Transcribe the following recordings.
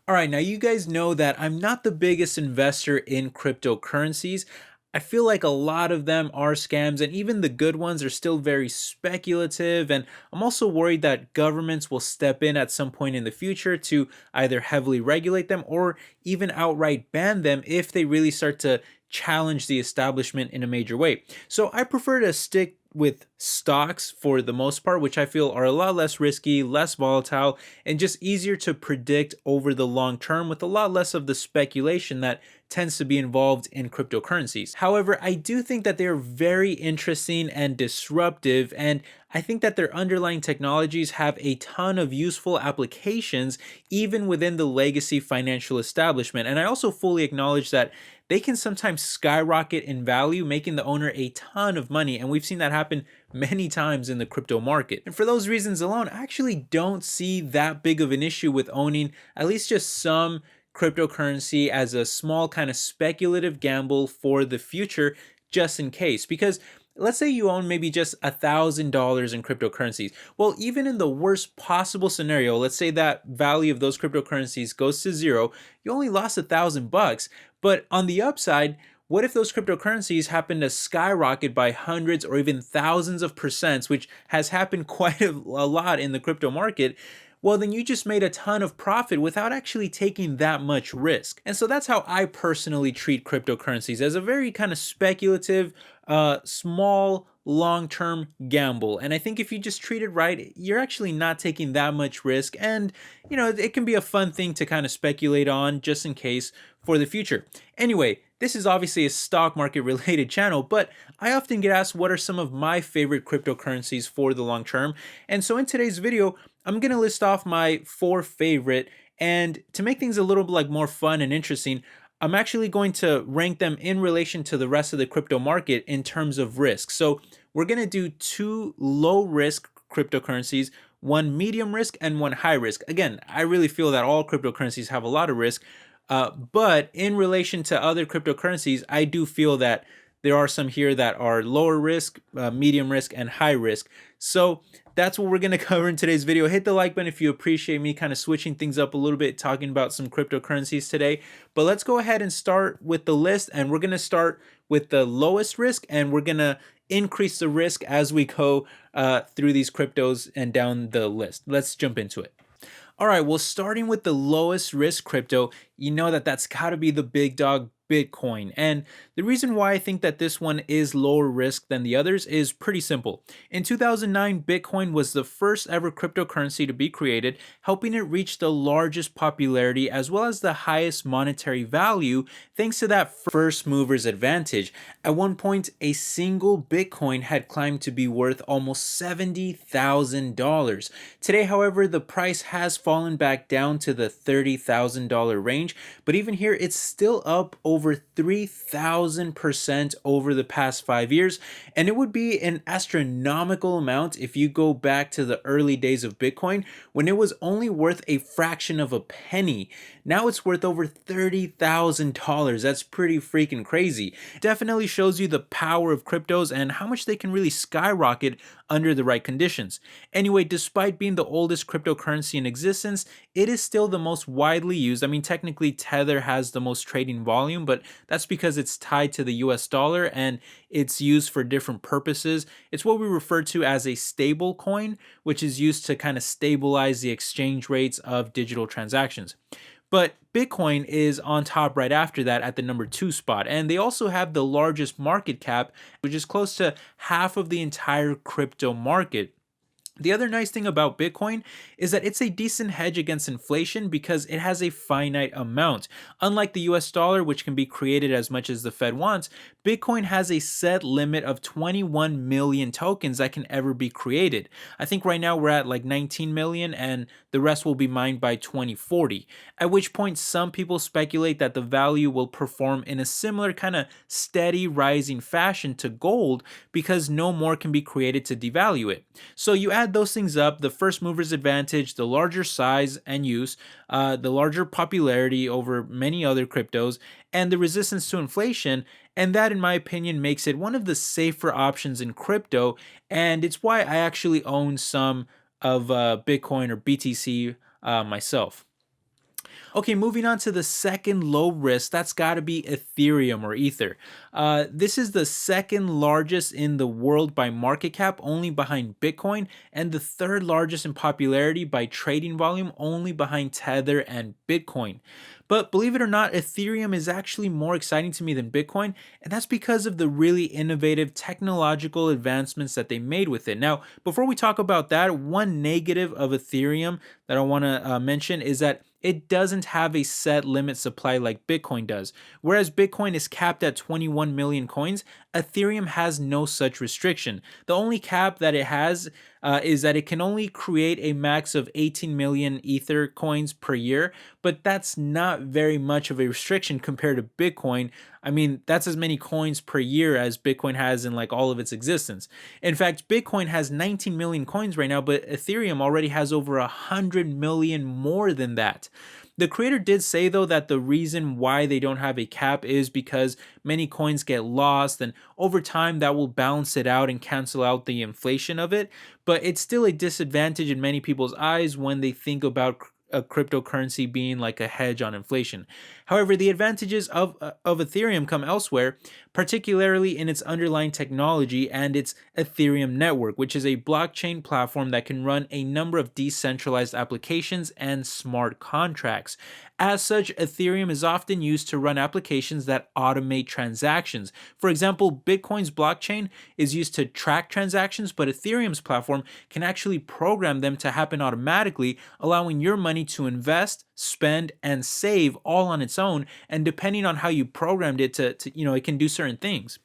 All right, now you guys know that I'm not the biggest investor in cryptocurrencies. I feel like a lot of them are scams, and even the good ones are still very speculative. And I'm also worried that governments will step in at some point in the future to either heavily regulate them or even outright ban them if they really start to challenge the establishment in a major way. So I prefer to stick with stocks for the most part, which I feel are a lot less risky, less volatile, and just easier to predict over the long term with a lot less of the speculation that tends to be involved in cryptocurrencies. However, I do think that they're very interesting and disruptive, and I think that their underlying technologies have a ton of useful applications even within the legacy financial establishment. And I also fully acknowledge that they can sometimes skyrocket in value, making the owner a ton of money. And we've seen that happen many times in the crypto market. And for those reasons alone, I actually don't see that big of an issue with owning at least just some cryptocurrency as a small kind of speculative gamble for the future, just in case. Because let's say you own maybe just $1,000 in cryptocurrencies. Well, even in the worst possible scenario, let's say that value of those cryptocurrencies goes to zero, you only lost $1,000. But on the upside, what if those cryptocurrencies happen to skyrocket by hundreds or even thousands of percents, which has happened quite a lot in the crypto market? Well, then you just made a ton of profit without actually taking that much risk. And so that's how I personally treat cryptocurrencies, as a very kind of speculative, small, long-term gamble. And I think if you just treat it right, you're actually not taking that much risk. And, it can be a fun thing to kind of speculate on just in case for the future. Anyway, this is obviously a stock market related channel, but I often get asked what are some of my favorite cryptocurrencies for the long term. And so in today's video, I'm going to list off my 4 favorite, and to make things a little bit like more fun and interesting, I'm actually going to rank them in relation to the rest of the crypto market in terms of risk. So we're going to do 2 low risk cryptocurrencies, 1 medium risk and 1 high risk. Again, I really feel that all cryptocurrencies have a lot of risk, but in relation to other cryptocurrencies, I do feel that there are some here that are lower risk, medium risk, and high risk. So that's what we're going to cover in today's video. Hit the like button if you appreciate me kind of switching things up a little bit, talking about some cryptocurrencies today. But let's go ahead and start with the list. And we're going to start with the lowest risk, and we're going to increase the risk as we go through these cryptos and down the list. Let's jump into it. All right, well, starting with the lowest risk crypto, you know that that's got to be the big dog Bitcoin. And the reason why I think that this one is lower risk than the others is pretty simple. In 2009, Bitcoin was the first ever cryptocurrency to be created, helping it reach the largest popularity as well as the highest monetary value thanks to that first mover's advantage. At one point, a single Bitcoin had climbed to be worth almost $70,000. Today, however, the price has fallen back down to the $30,000 range, but even here, it's still up over 3,000% over the past 5 years, and it would be an astronomical amount if you go back to the early days of Bitcoin when it was only worth a fraction of a penny. Now it's worth over $30,000. That's pretty freaking crazy. Definitely shows you the power of cryptos and how much they can really skyrocket under the right conditions. Anyway, despite being the oldest cryptocurrency in existence, it is still the most widely used. I mean, technically Tether has the most trading volume, but that's because it's tied to the US dollar and it's used for different purposes. It's what we refer to as a stable coin, which is used to kind of stabilize the exchange rates of digital transactions. But Bitcoin is on top right after that at the number 2 spot. And they also have the largest market cap, which is close to half of the entire crypto market. The other nice thing about Bitcoin is that it's a decent hedge against inflation because it has a finite amount. Unlike the US dollar, which can be created as much as the Fed wants, Bitcoin has a set limit of 21 million tokens that can ever be created. I think right now we're at like 19 million and the rest will be mined by 2040, at which point some people speculate that the value will perform in a similar kind of steady rising fashion to gold because no more can be created to devalue it. So you add those things up, the first mover's advantage, the larger size and use, the larger popularity over many other cryptos, and the resistance to inflation, and that in my opinion makes it one of the safer options in crypto, and it's why I actually own some of Bitcoin or BTC myself. Okay, moving on to the second low risk, that's got to be Ethereum or Ether. This is the second largest in the world by market cap, only behind Bitcoin, and the third largest in popularity by trading volume, only behind Tether and Bitcoin. But believe it or not, Ethereum is actually more exciting to me than Bitcoin, and that's because of the really innovative technological advancements that they made with it. Now, before we talk about that, one negative of Ethereum that I want to mention is that it doesn't have a set limit supply like Bitcoin does. Whereas Bitcoin is capped at 21 million coins, Ethereum has no such restriction. The only cap that it has is that it can only create a max of 18 million Ether coins per year, but that's not very much of a restriction compared to Bitcoin. I mean, that's as many coins per year as Bitcoin has in like all of its existence. In fact, Bitcoin has 19 million coins right now, but Ethereum already has over 100 million more than that. The creator did say though that the reason why they don't have a cap is because many coins get lost, and over time that will balance it out and cancel out the inflation of it, but it's still a disadvantage in many people's eyes when they think about a cryptocurrency being like a hedge on inflation. However, the advantages of Ethereum come elsewhere, particularly in its underlying technology and its Ethereum network, which is a blockchain platform that can run a number of decentralized applications and smart contracts. As such, Ethereum is often used to run applications that automate transactions. For example, Bitcoin's blockchain is used to track transactions, but Ethereum's platform can actually program them to happen automatically, allowing your money to invest, spend, and save all on its own. And depending on how you programmed it to it can do certain things.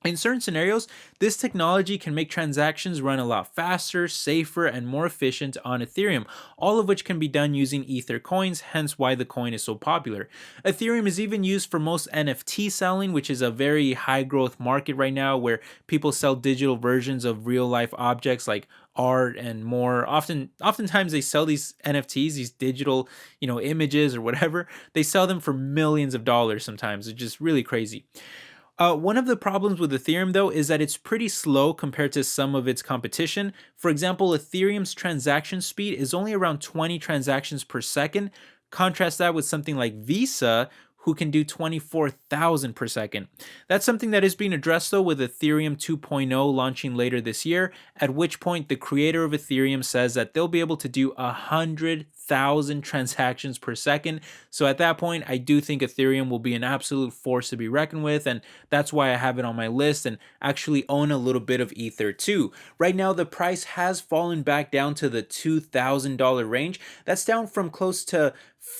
In certain scenarios, this technology can make transactions run a lot faster, safer, and more efficient on Ethereum, all of which can be done using Ether coins, hence why the coin is so popular. Ethereum is even used for most NFT selling, which is a very high growth market right now where people sell digital versions of real life objects like art and more. Oftentimes they sell these NFTs, these digital, images or whatever. They sell them for millions of dollars sometimes. It's just really crazy. One of the problems with Ethereum, though, is that it's pretty slow compared to some of its competition. For example, Ethereum's transaction speed is only around 20 transactions per second. Contrast that with something like Visa, who can do 24,000 per second. That's something that is being addressed, though, with Ethereum 2.0 launching later this year, at which point the creator of Ethereum says that they'll be able to do 100,000 transactions per second. So at that point, I do think Ethereum will be an absolute force to be reckoned with, and that's why I have it on my list and actually own a little bit of Ether too. Right now, the price has fallen back down to the $2,000 range. That's down from close to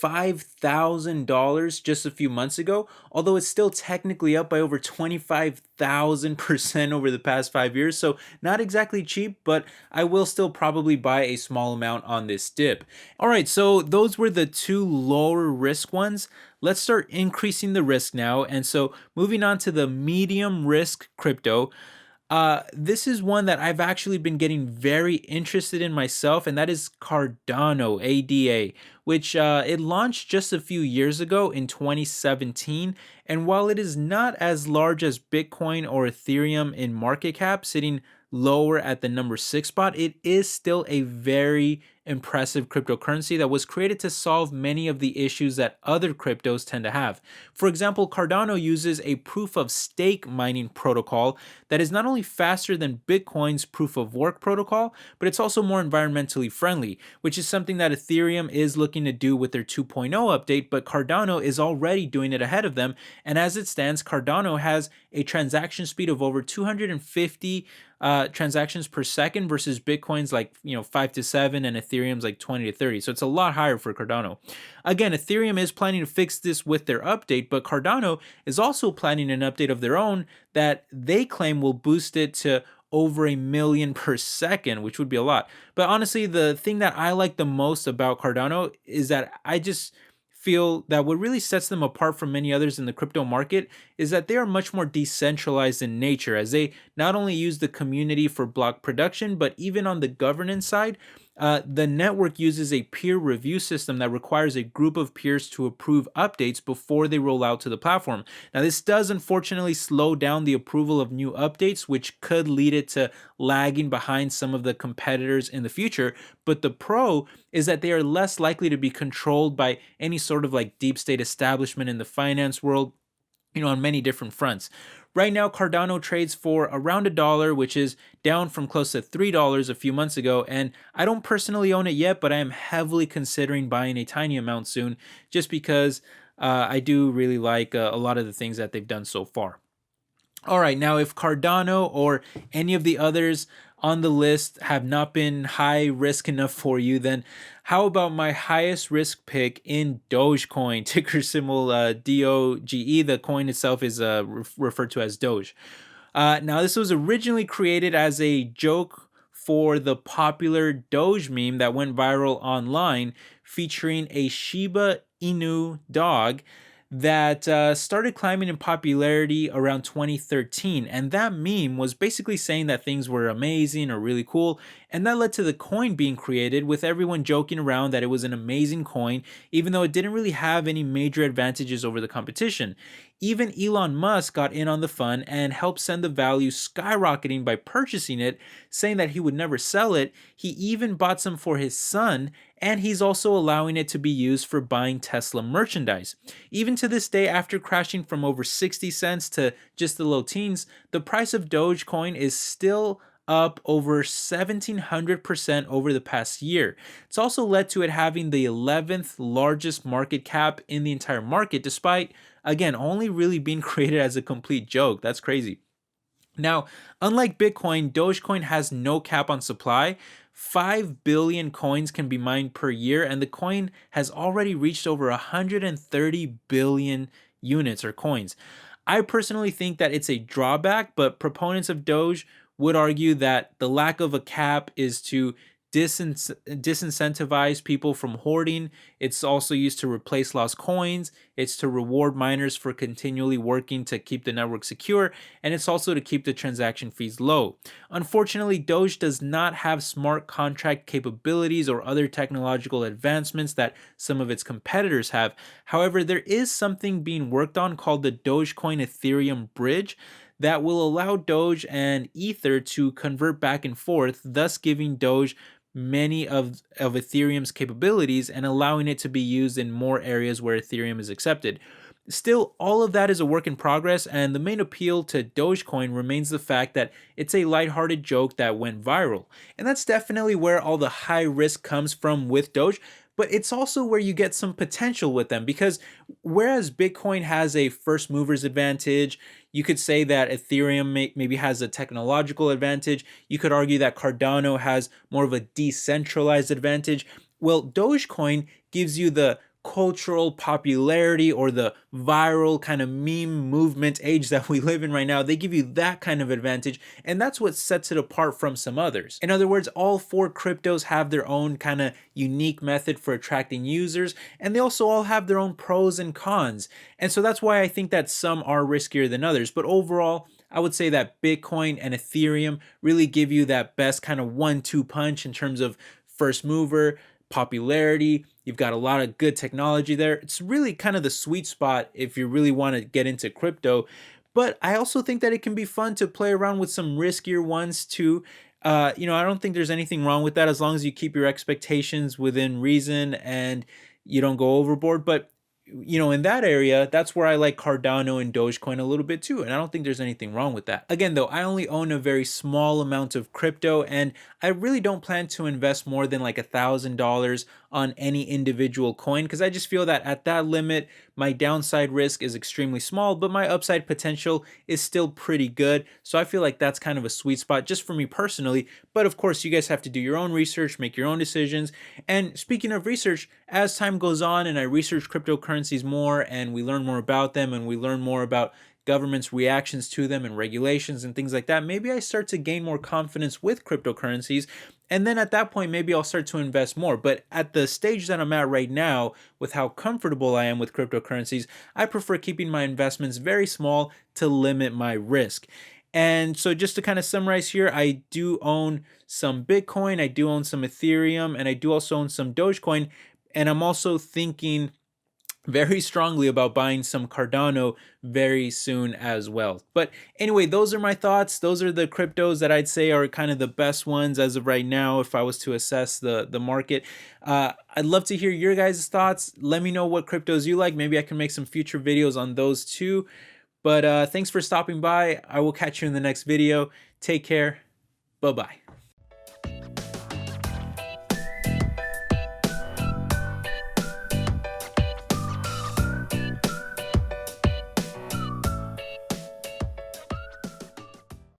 $5,000 just a few months ago, although it's still technically up by over 25,000% over the past 5 years. So not exactly cheap, but I will still probably buy a small amount on this dip. All right, so those were the two lower risk ones. Let's start increasing the risk now. And so moving on to the medium risk crypto. This is one that I've actually been getting very interested in myself, and that is Cardano, ADA, which it launched just a few years ago in 2017. And while it is not as large as Bitcoin or Ethereum in market cap, sitting lower at the number 6 spot, it is still a very impressive cryptocurrency that was created to solve many of the issues that other cryptos tend to have. For example, Cardano uses a proof of stake mining protocol that is not only faster than Bitcoin's proof of work protocol, but it's also more environmentally friendly, which is something that Ethereum is looking to do with their 2.0 update, but Cardano is already doing it ahead of them. And as it stands, Cardano has a transaction speed of over 250 transactions per second versus Bitcoin's 5 to 7 and Ethereum's like 20 to 30. So it's a lot higher for Cardano. Again, Ethereum is planning to fix this with their update, but Cardano is also planning an update of their own that they claim will boost it to over 1 million per second, which would be a lot. But honestly, the thing that I like the most about Cardano is that I just feel that what really sets them apart from many others in the crypto market is that they are much more decentralized in nature, as they not only use the community for block production, but even on the governance side, The network uses a peer review system that requires a group of peers to approve updates before they roll out to the platform. Now, this does unfortunately slow down the approval of new updates, which could lead it to lagging behind some of the competitors in the future. But the pro is that they are less likely to be controlled by any sort of like deep state establishment in the finance world, on many different fronts. Right now, Cardano trades for around $1, which is down from close to $3 a few months ago. And I don't personally own it yet, but I am heavily considering buying a tiny amount soon, just because I do really like a lot of the things that they've done so far. All right, now if Cardano or any of the others on the list have not been high risk enough for you, then how about my highest risk pick in Dogecoin, ticker symbol DOGE? The coin itself is referred to as Doge. Now, this was originally created as a joke for the popular Doge meme that went viral online, featuring a Shiba Inu dog that started climbing in popularity around 2013. And that meme was basically saying that things were amazing or really cool. And that led to the coin being created, with everyone joking around that it was an amazing coin, even though it didn't really have any major advantages over the competition. Even Elon Musk got in on the fun and helped send the value skyrocketing by purchasing it, saying that he would never sell it. He even bought some for his son, and he's also allowing it to be used for buying Tesla merchandise. Even to this day, after crashing from over 60 cents to just the low teens, the price of Dogecoin is still up over 1,700% over the past year. It's also led to it having the 11th largest market cap in the entire market, despite, again, only really being created as a complete joke. That's crazy. Now, unlike Bitcoin, Dogecoin has no cap on supply. 5 billion coins can be mined per year, and the coin has already reached over 130 billion units or coins. I personally think that it's a drawback, but proponents of Doge would argue that the lack of a cap is to disincentivize people from hoarding. It's also used to replace lost coins. It's to reward miners for continually working to keep the network secure, and it's also to keep the transaction fees low. Unfortunately, Doge does not have smart contract capabilities or other technological advancements that some of its competitors have. However, there is something being worked on called the Dogecoin Ethereum Bridge that will allow Doge and Ether to convert back and forth, thus giving Doge many of Ethereum's capabilities and allowing it to be used in more areas where Ethereum is accepted. Still, all of that is a work in progress, and the main appeal to Dogecoin remains the fact that it's a lighthearted joke that went viral. And that's definitely where all the high risk comes from with Doge, but it's also where you get some potential with them, because whereas Bitcoin has a first mover's advantage, you could say that Ethereum maybe has a technological advantage. You could argue that Cardano has more of a decentralized advantage. Well, Dogecoin gives you the cultural popularity or the viral kind of meme movement age that we live in right now. They give you that kind of advantage, and that's what sets it apart from some others. In other words, all four cryptos have their own kind of unique method for attracting users, and they also all have their own pros and cons. And so that's why I think that some are riskier than others. But overall, I would say that Bitcoin and Ethereum really give you that best kind of 1-2 punch in terms of first mover, popularity. You've got a lot of good technology there. It's really kind of the sweet spot if you really want to get into crypto. But I also think that it can be fun to play around with some riskier ones too. I don't think there's anything wrong with that as long as you keep your expectations within reason and you don't go overboard. But in that area, that's where I like Cardano and Dogecoin a little bit too. And I don't think there's anything wrong with that. Again, though, I only own a very small amount of crypto, and I really don't plan to invest more than like $1,000 on any individual coin, because I just feel that at that limit, my downside risk is extremely small, but my upside potential is still pretty good. So I feel like that's kind of a sweet spot just for me personally. But of course, you guys have to do your own research, make your own decisions. And speaking of research, as time goes on and I research cryptocurrencies more and we learn more about them and we learn more about government's reactions to them and regulations and things like that, maybe I start to gain more confidence with cryptocurrencies. And then at that point, maybe I'll start to invest more. But at the stage that I'm at right now, with how comfortable I am with cryptocurrencies, I prefer keeping my investments very small to limit my risk. And so just to kind of summarize here, I do own some Bitcoin, I do own some Ethereum, and I do also own some Dogecoin. And I'm also thinking very strongly about buying some Cardano very soon as well. But anyway, those are my thoughts. Those are the cryptos that I'd say are kind of the best ones as of right now if I was to assess the market. I'd love to hear your guys' thoughts. Let me know what cryptos you like. Maybe I can make some future videos on those too. But thanks for stopping by. I will catch you in the next video. Take care. Bye-bye.